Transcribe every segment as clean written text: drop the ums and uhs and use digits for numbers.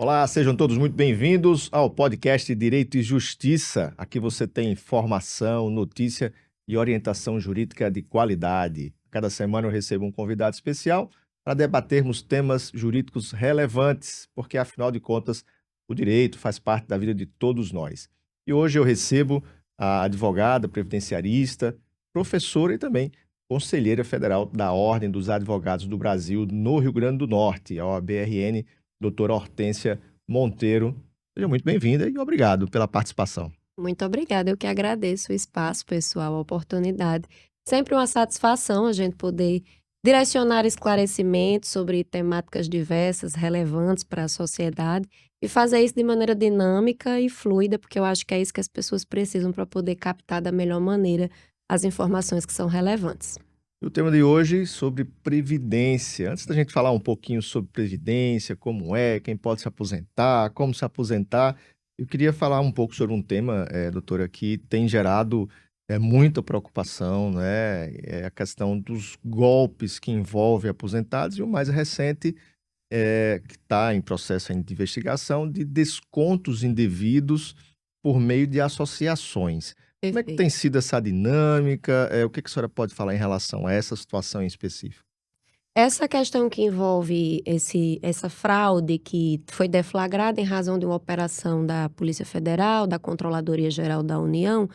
Olá, sejam todos muito bem-vindos ao podcast Direito e Justiça. Aqui você tem informação, notícia e orientação jurídica de qualidade. Cada semana eu recebo um convidado especial para debatermos temas jurídicos relevantes, porque afinal de contas o direito faz parte da vida de todos nós. E hoje eu recebo a advogada previdenciarista, professora e também conselheira federal da Ordem dos Advogados do Brasil no Rio Grande do Norte, a OAB-RN, doutora Hortência Monteiro. Seja muito bem-vinda e obrigado pela participação. Muito obrigada, eu que agradeço o espaço, pessoal, a oportunidade. Sempre uma satisfação a gente poder direcionar esclarecimentos sobre temáticas diversas, relevantes para a sociedade e fazer isso de maneira dinâmica e fluida, porque eu acho que é isso que as pessoas precisam para poder captar da melhor maneira as informações que são relevantes. O tema de hoje sobre previdência. Antes da gente falar um pouquinho sobre previdência, como é, quem pode se aposentar, como se aposentar, eu queria falar um pouco sobre um tema, doutora, que tem gerado muita preocupação, né? É a questão dos golpes que envolvem aposentados e o mais recente, que está em processo de investigação, de descontos indevidos por meio de associações. Como é que tem Perfeito. sido essa dinâmica? O que a senhora pode falar em relação a essa situação em específico? Essa questão que envolve essa fraude que foi deflagrada em razão de uma operação da Polícia Federal, da Controladoria Geral da União,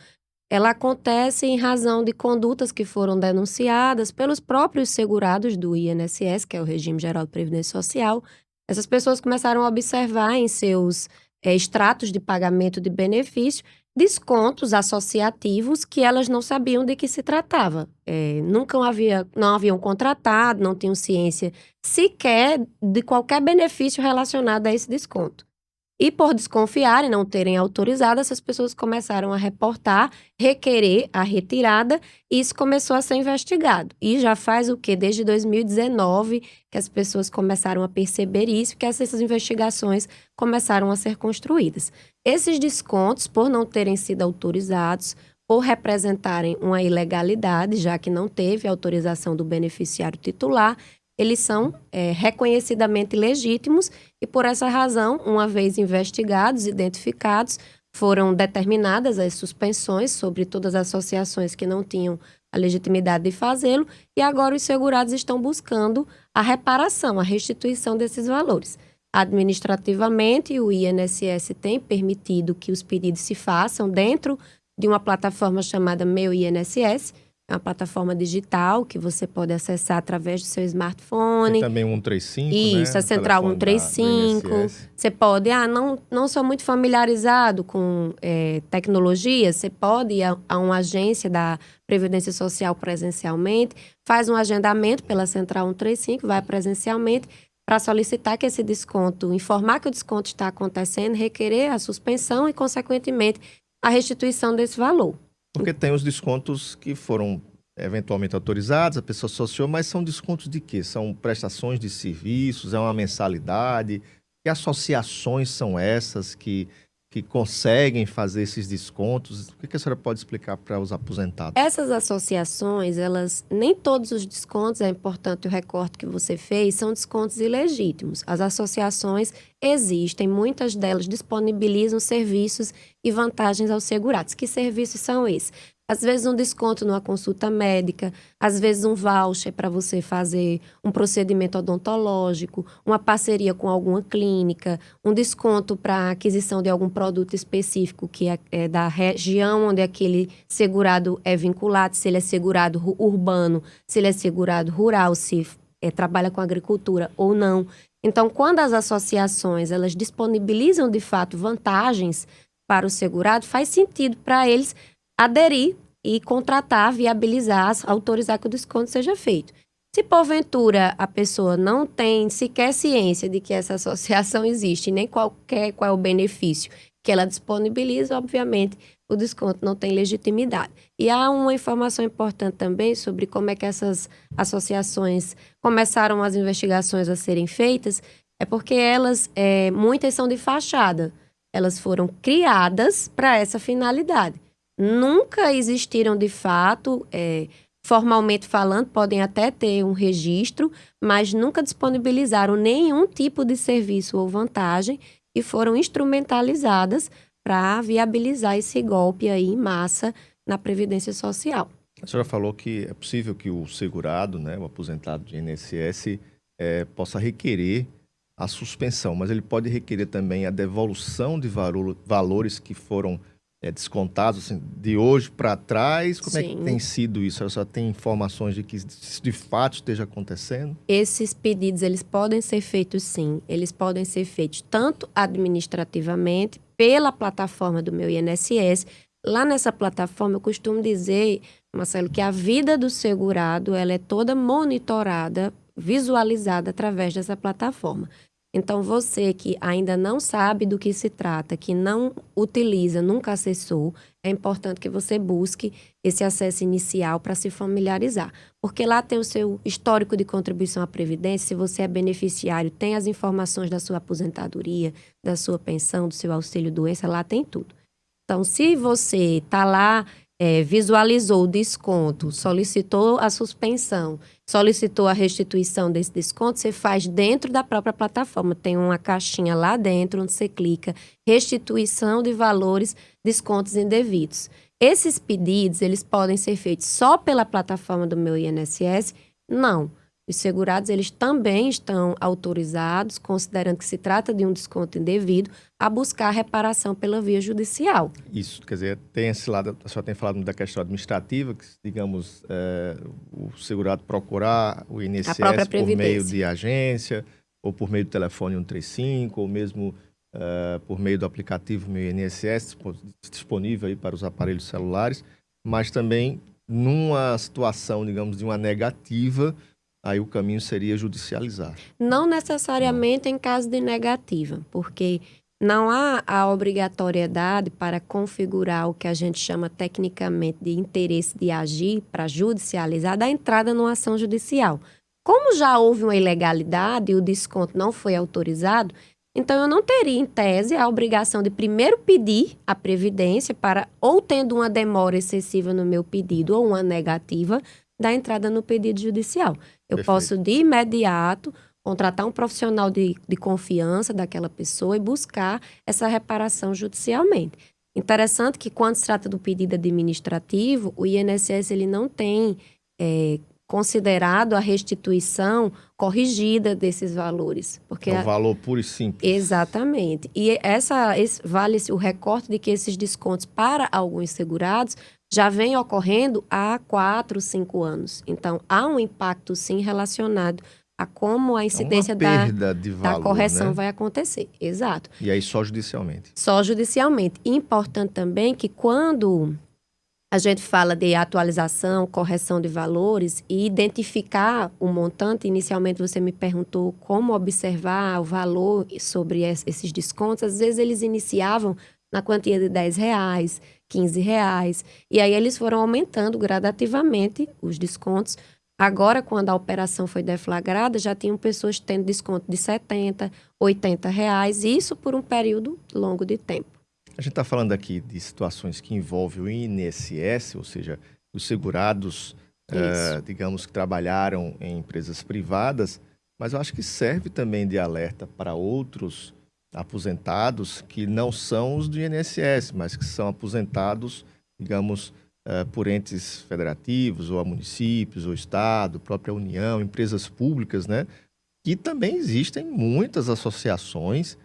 ela acontece em razão de condutas que foram denunciadas pelos próprios segurados do INSS, que é o Regime Geral de Previdência Social. Essas pessoas começaram a observar em seus extratos de pagamento de benefício descontos associativos que elas não sabiam de que se tratava. Não haviam contratado, não tinham ciência sequer de qualquer benefício relacionado a esse desconto. E por desconfiarem, não terem autorizado, essas pessoas começaram a reportar, requerer a retirada, e isso começou a ser investigado. E já faz o quê? Desde 2019 que as pessoas começaram a perceber isso, que essas investigações começaram a ser construídas. Esses descontos, por não terem sido autorizados, por representarem uma ilegalidade, já que não teve autorização do beneficiário titular, eles são reconhecidamente legítimos e, por essa razão, uma vez investigados, identificados, foram determinadas as suspensões sobre todas as associações que não tinham a legitimidade de fazê-lo e agora os segurados estão buscando a reparação, a restituição desses valores. Administrativamente, o INSS tem permitido que os pedidos se façam dentro de uma plataforma chamada Meu INSS. É uma plataforma digital que você pode acessar através do seu smartphone. Tem também o 135, Isso, né? a Central Telefone do 135. INSS. Você pode, não sou muito familiarizado com tecnologia, você pode ir a uma agência da Previdência Social presencialmente, faz um agendamento pela Central 135, vai presencialmente para solicitar que esse desconto, informar que o desconto está acontecendo, requerer a suspensão e, consequentemente, a restituição desse valor. Porque tem os descontos que foram eventualmente autorizados, a pessoa associou, mas são descontos de quê? São prestações de serviços, é uma mensalidade? Que associações são essas que conseguem fazer esses descontos? O que a senhora pode explicar para os aposentados? Essas associações, nem todos os descontos, é importante o recorte que você fez, são descontos ilegítimos. As associações existem, muitas delas disponibilizam serviços e vantagens aos segurados. Que serviços são esses? Às vezes um desconto numa consulta médica, às vezes um voucher para você fazer um procedimento odontológico, uma parceria com alguma clínica, um desconto para aquisição de algum produto específico que é da região onde aquele segurado é vinculado, se ele é segurado urbano, se ele é segurado rural, se trabalha com agricultura ou não. Então, quando as associações elas disponibilizam de fato vantagens para o segurado, faz sentido para eles aderir e contratar, viabilizar, autorizar que o desconto seja feito. Se porventura a pessoa não tem sequer ciência de que essa associação existe, nem qual é o benefício que ela disponibiliza, obviamente o desconto não tem legitimidade. E há uma informação importante também sobre como é que essas associações começaram as investigações a serem feitas, é porque muitas são de fachada. Elas foram criadas para essa finalidade. Nunca existiram de fato, formalmente falando, podem até ter um registro, mas nunca disponibilizaram nenhum tipo de serviço ou vantagem e foram instrumentalizadas para viabilizar esse golpe aí em massa na Previdência Social. A senhora falou que é possível que o segurado, né, o aposentado de INSS, possa requerer a suspensão, mas ele pode requerer também a devolução de valores que foram descontados assim, de hoje para trás. Como é que tem sido isso? A senhora tem informações de que isso de fato esteja acontecendo? Esses pedidos, eles podem ser feitos sim. Eles podem ser feitos tanto administrativamente, pela plataforma do meu INSS. Lá nessa plataforma, eu costumo dizer, Marcelo, que a vida do segurado ela é toda monitorada, visualizada através dessa plataforma. Então, você que ainda não sabe do que se trata, que não utiliza, nunca acessou, é importante que você busque esse acesso inicial para se familiarizar. Porque lá tem o seu histórico de contribuição à Previdência, se você é beneficiário, tem as informações da sua aposentadoria, da sua pensão, do seu auxílio-doença, lá tem tudo. Então, se você está lá, visualizou o desconto, solicitou a suspensão, solicitou a restituição desse desconto, você faz dentro da própria plataforma. Tem uma caixinha lá dentro onde você clica restituição de valores, descontos indevidos. Esses pedidos, eles podem ser feitos só pela plataforma do meu INSS? Não. Os segurados, eles também estão autorizados, considerando que se trata de um desconto indevido, a buscar reparação pela via judicial. Isso, quer dizer, tem esse lado, a senhora tem falado da questão administrativa, que, digamos, o segurado procurar o INSS por meio de agência, ou por meio do telefone 135, ou mesmo por meio do aplicativo Meu INSS, disponível aí para os aparelhos celulares, mas também numa situação, digamos, de uma negativa, aí o caminho seria judicializar. Não necessariamente em caso de negativa, porque não há a obrigatoriedade para configurar o que a gente chama tecnicamente de interesse de agir para judicializar da entrada numa ação judicial. Como já houve uma ilegalidade e o desconto não foi autorizado, então eu não teria, em tese, a obrigação de primeiro pedir a Previdência para, ou tendo uma demora excessiva no meu pedido ou uma negativa, da entrada no pedido judicial. Eu Perfeito. posso, de imediato, contratar um profissional de confiança daquela pessoa e buscar essa reparação judicialmente. Interessante que, quando se trata do pedido administrativo, o INSS ele não tem considerado a restituição corrigida desses valores. Porque é o valor puro e simples. Exatamente. E vale o recorte de que esses descontos para alguns segurados já vem ocorrendo há 4, 5 anos. Então, há um impacto, sim, relacionado a como a incidência perda de valor, da correção, né? vai acontecer. Exato. E aí só judicialmente. Só judicialmente. Importante também que quando a gente fala de atualização, correção de valores e identificar o montante, inicialmente você me perguntou como observar o valor sobre esses descontos. Às vezes eles iniciavam na quantia de R$10, R$15, e aí eles foram aumentando gradativamente os descontos. Agora, quando a operação foi deflagrada, já tinham pessoas tendo desconto de R$70, R$80, isso por um período longo de tempo. A gente está falando aqui de situações que envolvem o INSS, ou seja, os segurados, digamos, que trabalharam em empresas privadas, mas eu acho que serve também de alerta para outros aposentados que não são os do INSS, mas que são aposentados, digamos, por entes federativos, ou a municípios, ou Estado, própria União, empresas públicas, né? Que também existem muitas associações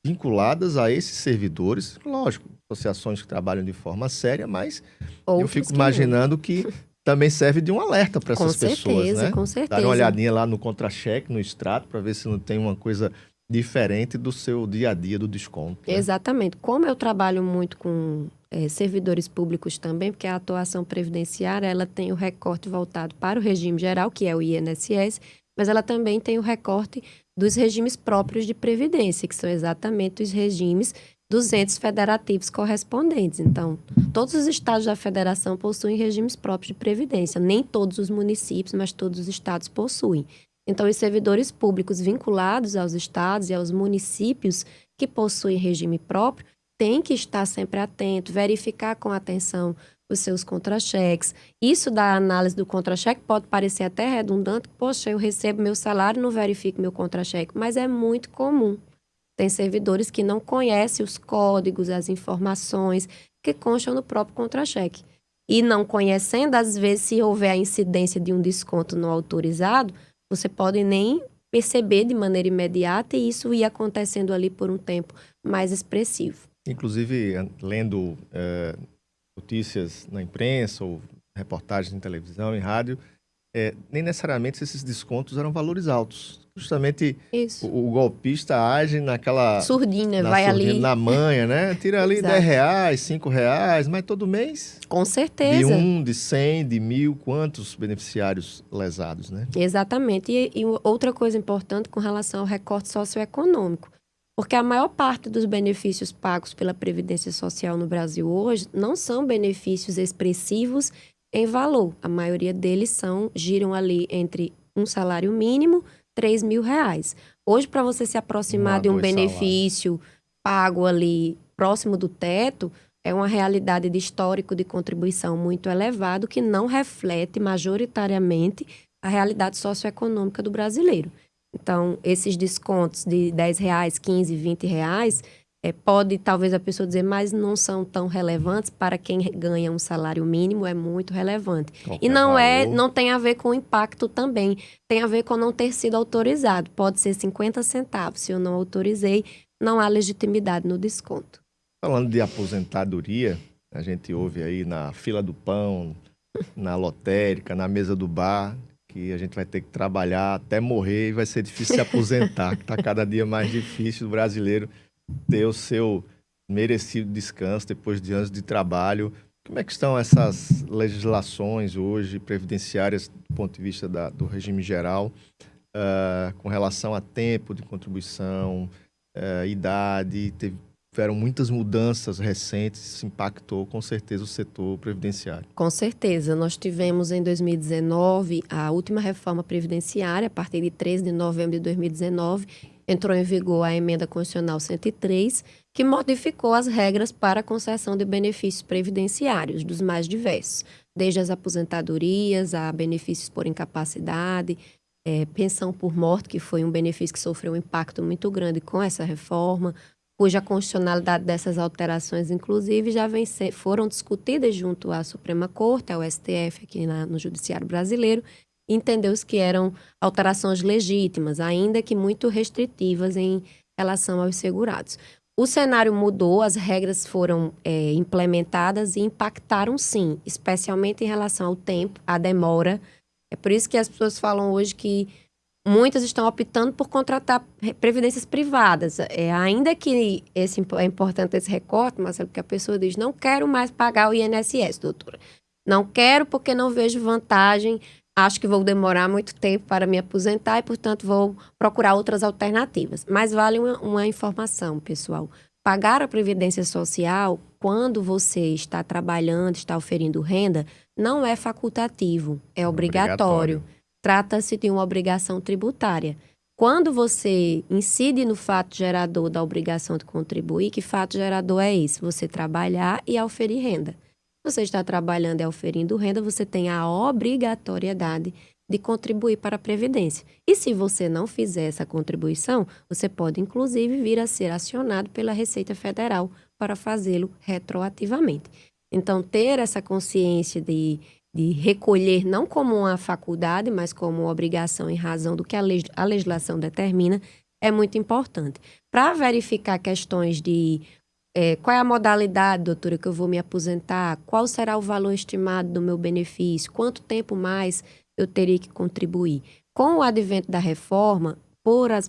vinculadas a esses servidores, lógico, associações que trabalham de forma séria, mas eu fico imaginando que também serve de um alerta para essas pessoas, né? Com certeza. Dar uma olhadinha lá no contra-cheque, no extrato, para ver se não tem uma coisa diferente do seu dia a dia do desconto. Né? Exatamente. Como eu trabalho muito com servidores públicos também, porque a atuação previdenciária ela tem o recorte voltado para o regime geral, que é o INSS, mas ela também tem o recorte dos regimes próprios de previdência, que são exatamente os regimes dos entes federativos correspondentes. Então, todos os estados da federação possuem regimes próprios de previdência. Nem todos os municípios, mas todos os estados possuem. Então, os servidores públicos vinculados aos estados e aos municípios que possuem regime próprio têm que estar sempre atento, verificar com atenção os seus contra-cheques. Isso da análise do contra-cheque pode parecer até redundante. Poxa, eu recebo meu salário e não verifico meu contra-cheque. Mas é muito comum. Tem servidores que não conhecem os códigos, as informações que constam no próprio contra-cheque. E não conhecendo, às vezes, se houver a incidência de um desconto não autorizado, você pode nem perceber de maneira imediata e isso ia acontecendo ali por um tempo mais expressivo. Inclusive, lendo notícias na imprensa ou reportagens em televisão, em rádio, nem necessariamente esses descontos eram valores altos. Justamente Isso. o golpista age naquela... Surdinha, vai ali... Na manha, né? Tira ali Exato. R$10, R$5, mas todo mês... Com certeza. De 100, de 1.000, quantos beneficiários lesados, né? Exatamente. E outra coisa importante com relação ao recorte socioeconômico. Porque a maior parte dos benefícios pagos pela Previdência Social no Brasil hoje não são benefícios expressivos em valor. A maioria deles giram ali entre um salário mínimo, R$3.000. Hoje, para você se aproximar de um benefício pago ali próximo do teto, é uma realidade de histórico de contribuição muito elevado que não reflete majoritariamente a realidade socioeconômica do brasileiro. Então, esses descontos de R$10, 15, R$20, pode talvez a pessoa dizer, mas não são tão relevantes para quem ganha um salário mínimo, é muito relevante. E não tem a ver com o impacto também, tem a ver com não ter sido autorizado. Pode ser 50 centavos, se eu não autorizei, não há legitimidade no desconto. Falando de aposentadoria, a gente ouve aí na fila do pão, na lotérica, na mesa do bar, que a gente vai ter que trabalhar até morrer e vai ser difícil se aposentar, que está cada dia mais difícil o brasileiro ter o seu merecido descanso depois de anos de trabalho. Como é que estão essas legislações hoje, previdenciárias, do ponto de vista do regime geral, com relação a tempo de contribuição, idade? Tiveram muitas mudanças recentes, isso impactou com certeza o setor previdenciário. Com certeza. Nós tivemos em 2019 a última reforma previdenciária, a partir de 13 de novembro de 2019, entrou em vigor a Emenda Constitucional 103, que modificou as regras para a concessão de benefícios previdenciários dos mais diversos, desde as aposentadorias, a benefícios por incapacidade, pensão por morte, que foi um benefício que sofreu um impacto muito grande com essa reforma, cuja constitucionalidade dessas alterações, inclusive, foram discutidas junto à Suprema Corte, ao STF, aqui no Judiciário Brasileiro, e entendeu-se que eram alterações legítimas, ainda que muito restritivas em relação aos segurados. O cenário mudou, as regras foram implementadas e impactaram sim, especialmente em relação ao tempo, à demora. É por isso que as pessoas falam hoje que muitas estão optando por contratar previdências privadas. Ainda que é importante esse recorte, Marcelo, porque a pessoa diz, não quero mais pagar o INSS, doutora. Não quero porque não vejo vantagem, acho que vou demorar muito tempo para me aposentar e, portanto, vou procurar outras alternativas. Mas vale uma informação, pessoal. Pagar a Previdência Social, quando você está trabalhando, está oferindo renda, não é facultativo, é obrigatório. Trata-se de uma obrigação tributária. Quando você incide no fato gerador da obrigação de contribuir, que fato gerador é esse? Você trabalhar e oferir renda. Você está trabalhando e oferindo renda, você tem a obrigatoriedade de contribuir para a Previdência. E se você não fizer essa contribuição, você pode, inclusive, vir a ser acionado pela Receita Federal para fazê-lo retroativamente. Então, ter essa consciência de recolher não como uma faculdade, mas como uma obrigação em razão do que a legislação determina, é muito importante. Para verificar questões de qual é a modalidade, doutora, que eu vou me aposentar, qual será o valor estimado do meu benefício, quanto tempo mais eu teria que contribuir. Com o advento da reforma,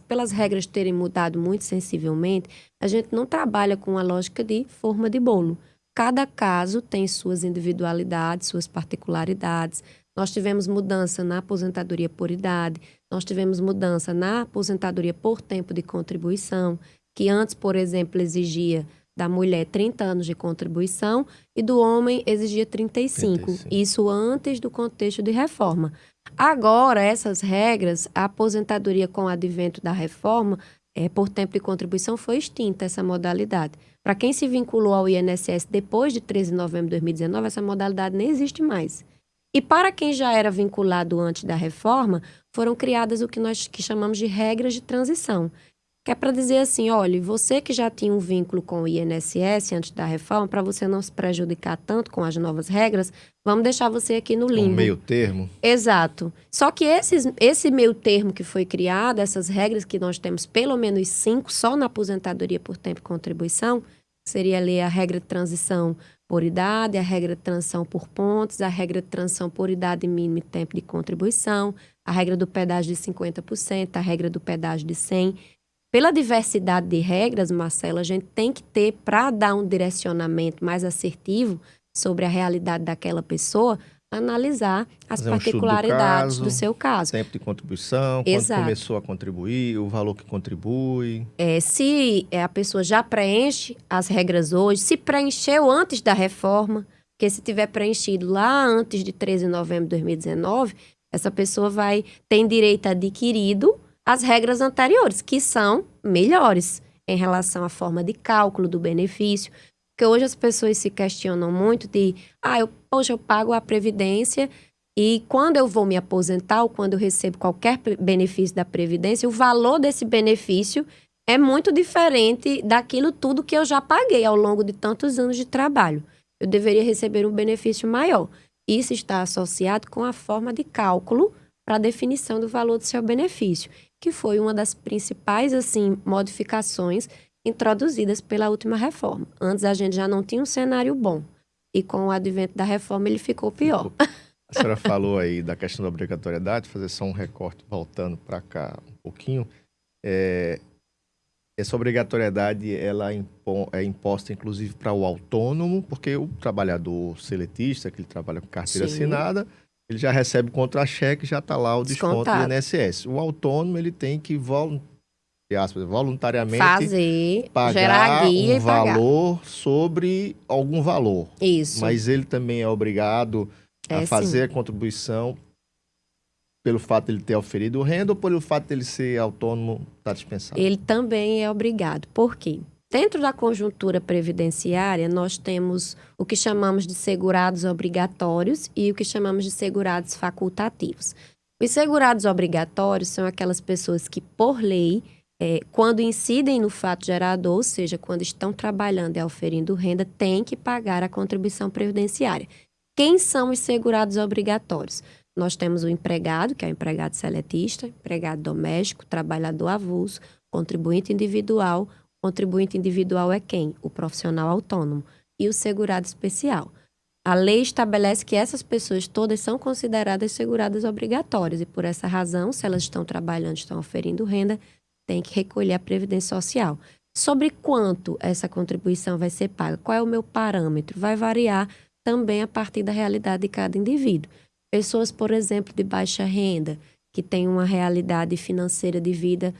pelas regras terem mudado muito sensivelmente, a gente não trabalha com a lógica de forma de bolo. Cada caso tem suas individualidades, suas particularidades. Nós tivemos mudança na aposentadoria por idade, nós tivemos mudança na aposentadoria por tempo de contribuição, que antes, por exemplo, exigia da mulher 30 anos de contribuição e do homem exigia 35. Isso antes do contexto de reforma. Agora, essas regras, a aposentadoria com o advento da reforma, por tempo de contribuição, foi extinta essa modalidade. Para quem se vinculou ao INSS depois de 13 de novembro de 2019, essa modalidade nem existe mais. E para quem já era vinculado antes da reforma, foram criadas o que nós chamamos de regras de transição. que é para dizer assim, olha, você que já tinha um vínculo com o INSS antes da reforma, para você não se prejudicar tanto com as novas regras, vamos deixar você aqui no Um limbo. meio termo. Exato. Só que esse meio termo que foi criado, essas regras que nós temos pelo menos 5 só na aposentadoria por tempo e contribuição, seria ali a regra de transição por idade, a regra de transição por pontos, a regra de transição por idade mínima e tempo de contribuição, a regra do pedágio de 50%, a regra do pedágio de 100%. Pela diversidade de regras, Marcelo, a gente tem que ter, para dar um direcionamento mais assertivo sobre a realidade daquela pessoa, analisar as Fazer um estudo particularidades do seu caso. Tempo de contribuição, Exato. quando começou a contribuir, o valor que contribui. Se a pessoa já preenche as regras hoje, se preencheu antes da reforma, porque se tiver preenchido lá antes de 13 de novembro de 2019, essa pessoa tem direito adquirido as regras anteriores, que são melhores em relação à forma de cálculo do benefício. Porque hoje as pessoas se questionam muito de, eu pago a Previdência e quando eu vou me aposentar ou quando eu recebo qualquer benefício da Previdência, o valor desse benefício é muito diferente daquilo tudo que eu já paguei ao longo de tantos anos de trabalho. Eu deveria receber um benefício maior. Isso está associado com a forma de cálculo para a definição do valor do seu benefício, que foi uma das principais modificações introduzidas pela última reforma. Antes a gente já não tinha um cenário bom e com o advento da reforma ele ficou pior. A senhora falou aí da questão da obrigatoriedade, fazer só um recorte voltando para cá um pouquinho. Essa obrigatoriedade ela é imposta inclusive para o autônomo, porque o trabalhador seletista, que ele trabalha com carteira assinada, ele já recebe contra-cheque, já está lá o desconto do INSS. O autônomo ele tem que voluntariamente pagar um valor sobre algum valor. Isso. Mas ele também é obrigado a fazer a contribuição pelo fato de ele ter oferido renda ou pelo fato de ele ser autônomo, está dispensado? Ele também é obrigado. Por quê? Dentro da conjuntura previdenciária, nós temos o que chamamos de segurados obrigatórios e o que chamamos de segurados facultativos. Os segurados obrigatórios são aquelas pessoas que, por lei, quando incidem no fato gerador, ou seja, quando estão trabalhando e oferindo renda, têm que pagar a contribuição previdenciária. Quem são os segurados obrigatórios? Nós temos o empregado, que é o empregado seletista, empregado doméstico, trabalhador avulso, contribuinte individual. Contribuinte individual é quem? O profissional autônomo. E o segurado especial. A lei estabelece que essas pessoas todas são consideradas seguradas obrigatórias e, por essa razão, se elas estão trabalhando, estão oferindo renda, tem que recolher a Previdência Social. Sobre quanto essa contribuição vai ser paga? Qual é o meu parâmetro? Vai variar também a partir da realidade de cada indivíduo. Pessoas, por exemplo, de baixa renda, que têm uma realidade financeira de vida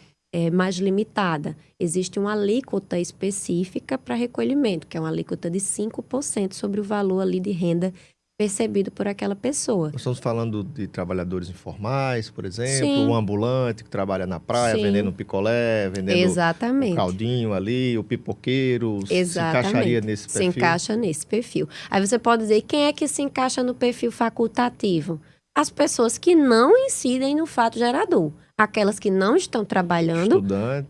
mais limitada. Existe uma alíquota específica para recolhimento, que é uma alíquota de 5% sobre o valor ali de renda percebido por aquela pessoa. Nós estamos falando de trabalhadores informais, por exemplo, Sim. um ambulante que trabalha na praia, vendendo um picolé, vendendo um caldinho ali, o pipoqueiro. Exatamente. Se encaixaria nesse perfil? Se encaixa nesse perfil. Aí você pode dizer, quem é que se encaixa no perfil facultativo? As pessoas que não incidem no fato gerador. Aquelas que não estão trabalhando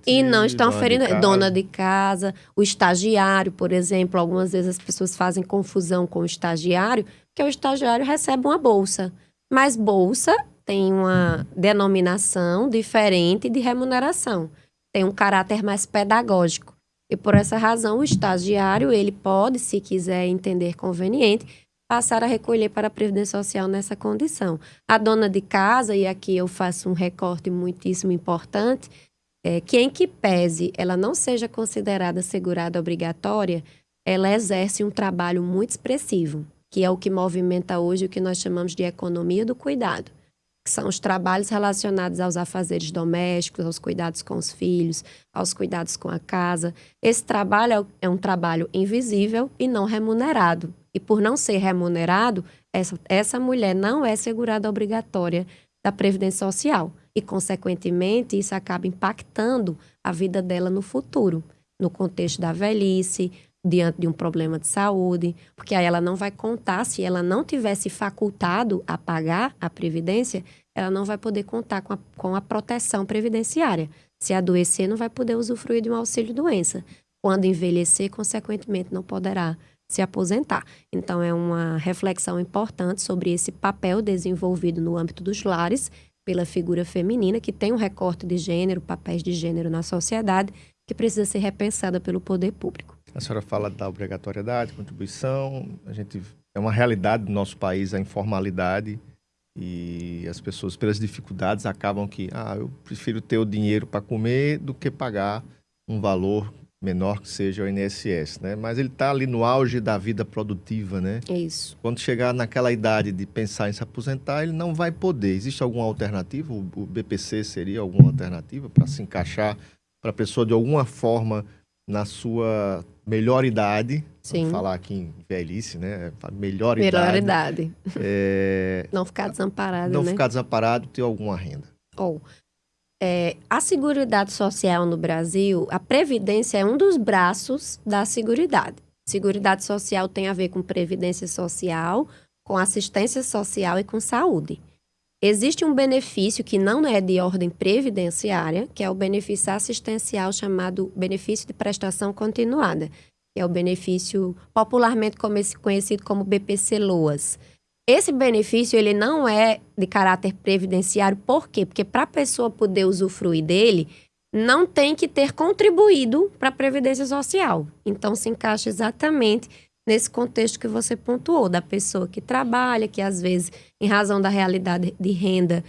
e não estão oferindo. Dona de casa, o estagiário, por exemplo. Algumas vezes as pessoas fazem confusão com o estagiário, porque o estagiário recebe uma bolsa. Mas bolsa tem uma denominação diferente de remuneração. Tem um caráter mais pedagógico. E por essa razão, o estagiário, ele pode, se quiser entender conveniente, passar a recolher para a Previdência Social nessa condição. A dona de casa, e aqui eu faço um recorte muitíssimo importante, que em que pese ela não seja considerada segurada obrigatória, ela exerce um trabalho muito expressivo, que é o que movimenta hoje o que nós chamamos de economia do cuidado, que são os trabalhos relacionados aos afazeres domésticos, aos cuidados com os filhos, aos cuidados com a casa. Esse trabalho é um trabalho invisível e não remunerado. E por não ser remunerado, essa mulher não é segurada obrigatória da Previdência Social. E, consequentemente, isso acaba impactando a vida dela no futuro, no contexto da velhice, diante de um problema de saúde, porque aí ela não vai contar, se ela não tivesse facultado a pagar a Previdência, ela não vai poder contar com a proteção previdenciária. Se adoecer, não vai poder usufruir de um auxílio-doença. Quando envelhecer, consequentemente, não poderá se aposentar. Então, é uma reflexão importante sobre esse papel desenvolvido no âmbito dos lares pela figura feminina, que tem um recorte de gênero, papéis de gênero na sociedade, que precisa ser repensada pelo poder público. A senhora fala da obrigatoriedade, contribuição, é uma realidade do nosso país a informalidade e as pessoas, pelas dificuldades, acabam que, eu prefiro ter o dinheiro para comer do que pagar um valor menor que seja o INSS, né? Mas ele está ali no auge da vida produtiva, né? Isso. Quando chegar naquela idade de pensar em se aposentar, ele não vai poder. Existe alguma alternativa? O BPC seria alguma alternativa para se encaixar para a pessoa, de alguma forma, na sua melhor idade? Sim. Vamos falar aqui em velhice, né? Melhor idade. Não ficar desamparado, Não ficar desamparado, ter alguma renda. A Seguridade Social no Brasil, a Previdência é um dos braços da Seguridade. Seguridade Social tem a ver com Previdência Social, com assistência social e com saúde. Existe um benefício que não é de ordem previdenciária, que é o benefício assistencial chamado benefício de prestação continuada, que é o benefício popularmente conhecido como BPC-LOAS. Esse benefício, ele não é de caráter previdenciário. Por quê? Porque para a pessoa poder usufruir dele, não tem que ter contribuído para a Previdência Social. Então, se encaixa exatamente nesse contexto que você pontuou, da pessoa que trabalha, que às vezes, em razão da realidade de renda,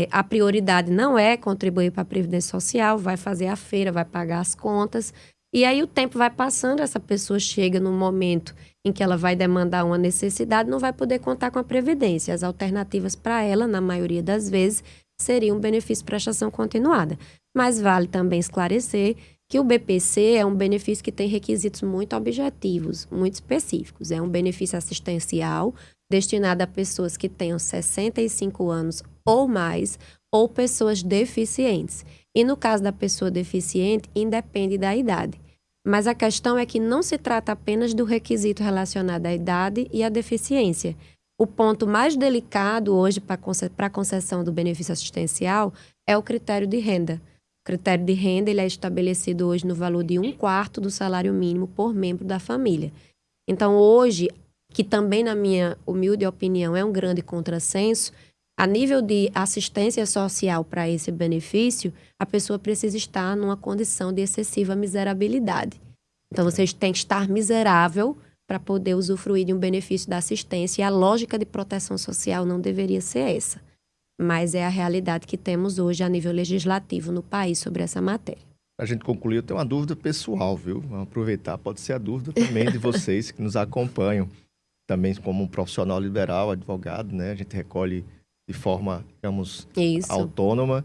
a prioridade não é contribuir para a Previdência Social, vai fazer a feira, vai pagar as contas. E aí o tempo vai passando, essa pessoa chega num momento em que ela vai demandar uma necessidade, não vai poder contar com a Previdência. As alternativas para ela, na maioria das vezes, seriam um benefício de prestação continuada. Mas vale também esclarecer que o BPC é um benefício que tem requisitos muito objetivos, muito específicos. É um benefício assistencial destinado a pessoas que tenham 65 anos ou mais, ou pessoas deficientes. E no caso da pessoa deficiente, independe da idade. Mas a questão é que não se trata apenas do requisito relacionado à idade e à deficiência. O ponto mais delicado hoje para a concessão do benefício assistencial é o critério de renda. O critério de renda ele é estabelecido hoje no valor de 1/4 do salário mínimo por membro da família. Então, hoje, que também, na minha humilde opinião, é um grande contrassenso, a nível de assistência social para esse benefício, a pessoa precisa estar numa condição de excessiva miserabilidade. Então, vocês têm que estar miserável para poder usufruir de um benefício da assistência. E a lógica de proteção social não deveria ser essa. Mas é a realidade que temos hoje a nível legislativo no país sobre essa matéria. A gente concluir, eu tenho uma dúvida pessoal, viu? Vamos aproveitar, pode ser a dúvida também de vocês que nos acompanham. Também como um profissional liberal, advogado, né? A gente recolhe de forma, digamos, autônoma.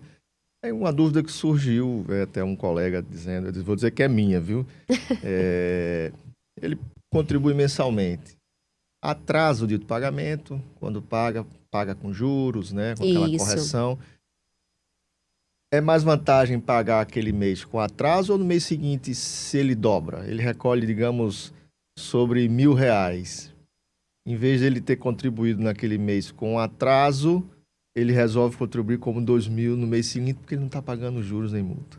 É uma dúvida que surgiu, até um colega dizendo, eu vou dizer que é minha, viu? Ele contribui mensalmente. Atrasa o dia do pagamento, quando paga com juros, né? Com aquela correção. É mais vantagem pagar aquele mês com atraso ou no mês seguinte, se ele dobra? Ele recolhe, digamos, sobre R$1.000. Em vez de ele ter contribuído naquele mês com atraso, ele resolve contribuir como R$2.000 no mês seguinte, porque ele não está pagando juros nem multa.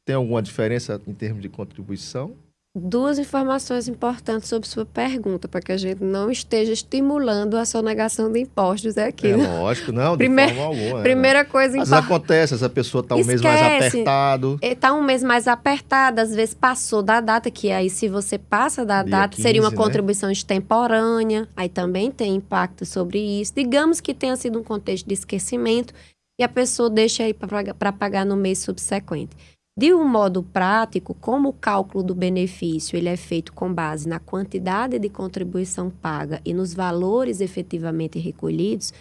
Tem alguma diferença em termos de contribuição? Duas informações importantes sobre sua pergunta, para que a gente não esteja estimulando a sonegação de impostos aqui. Lógico, não, de forma alguma. Primeira coisa importante. Às vezes acontece, essa pessoa está um mês mais apertado. Está um mês mais apertado, às vezes passou da data, que aí se você passa da data, 15, seria uma contribuição extemporânea, aí também tem impacto sobre isso. Digamos que tenha sido um contexto de esquecimento e a pessoa deixa aí para pagar no mês subsequente. De um modo prático, como o cálculo do benefício ele é feito com base na quantidade de contribuição paga e nos valores efetivamente recolhidos,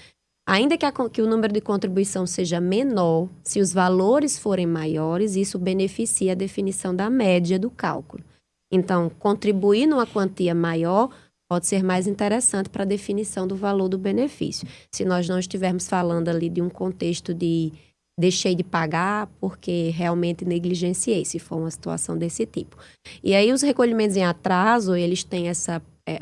ainda que o número de contribuição seja menor, se os valores forem maiores, isso beneficia a definição da média do cálculo. Então, contribuir numa quantia maior pode ser mais interessante para a definição do valor do benefício. Se nós não estivermos falando ali de um contexto de deixei de pagar porque realmente negligenciei, se for uma situação desse tipo. E aí os recolhimentos em atraso, eles têm essa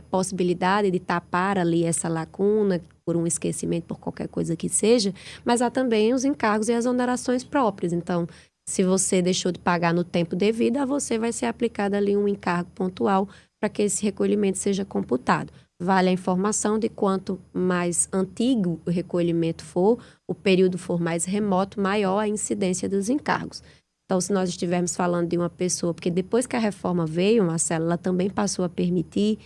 possibilidade de tapar ali essa lacuna por um esquecimento, por qualquer coisa que seja, mas há também os encargos e as onerações próprias. Então, Se você deixou de pagar no tempo devido, a você vai ser aplicado ali um encargo pontual para que esse recolhimento seja computado. Vale a informação de quanto mais antigo o recolhimento for, o período for mais remoto, maior a incidência dos encargos. Então, se nós estivermos falando de uma pessoa, porque depois que a reforma veio, Marcelo, ela também passou a permitir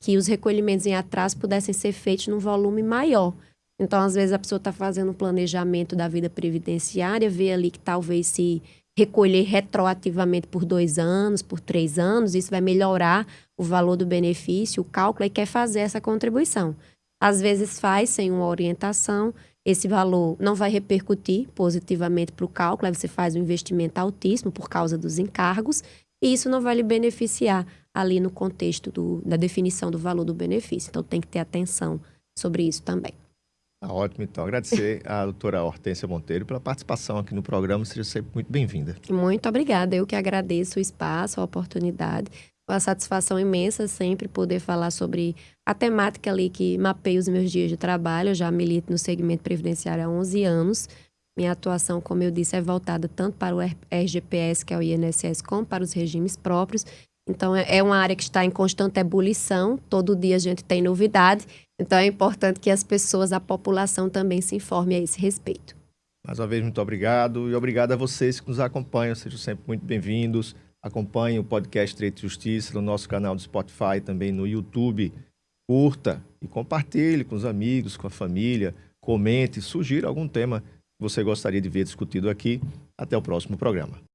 que os recolhimentos em atraso pudessem ser feitos num volume maior. Então, às vezes, a pessoa está fazendo um planejamento da vida previdenciária, vê ali que talvez se recolher retroativamente por 2 anos, por 3 anos, isso vai melhorar o valor do benefício, o cálculo, e quer fazer essa contribuição. Às vezes faz sem uma orientação, esse valor não vai repercutir positivamente para o cálculo, aí você faz um investimento altíssimo por causa dos encargos, e isso não vai lhe beneficiar ali no contexto da definição do valor do benefício. Então, tem que ter atenção sobre isso também. Tá ótimo, então. Agradecer à doutora Hortência Monteiro pela participação aqui no programa. Seja sempre muito bem-vinda. Muito obrigada. Eu que agradeço o espaço, a oportunidade. Uma satisfação imensa sempre poder falar sobre a temática ali que mapeia os meus dias de trabalho. Eu já milito no segmento previdenciário há 11 anos. Minha atuação, como eu disse, é voltada tanto para o RGPS, que é o INSS, como para os regimes próprios. Então, é uma área que está em constante ebulição. Todo dia a gente tem novidade. Então, é importante que as pessoas, a população também se informe a esse respeito. Mais uma vez, muito obrigado. E obrigado a vocês que nos acompanham. Sejam sempre muito bem-vindos. Acompanhe o podcast Direito e Justiça no nosso canal do Spotify, também no YouTube. Curta e compartilhe com os amigos, com a família. Comente, sugira algum tema que você gostaria de ver discutido aqui. Até o próximo programa.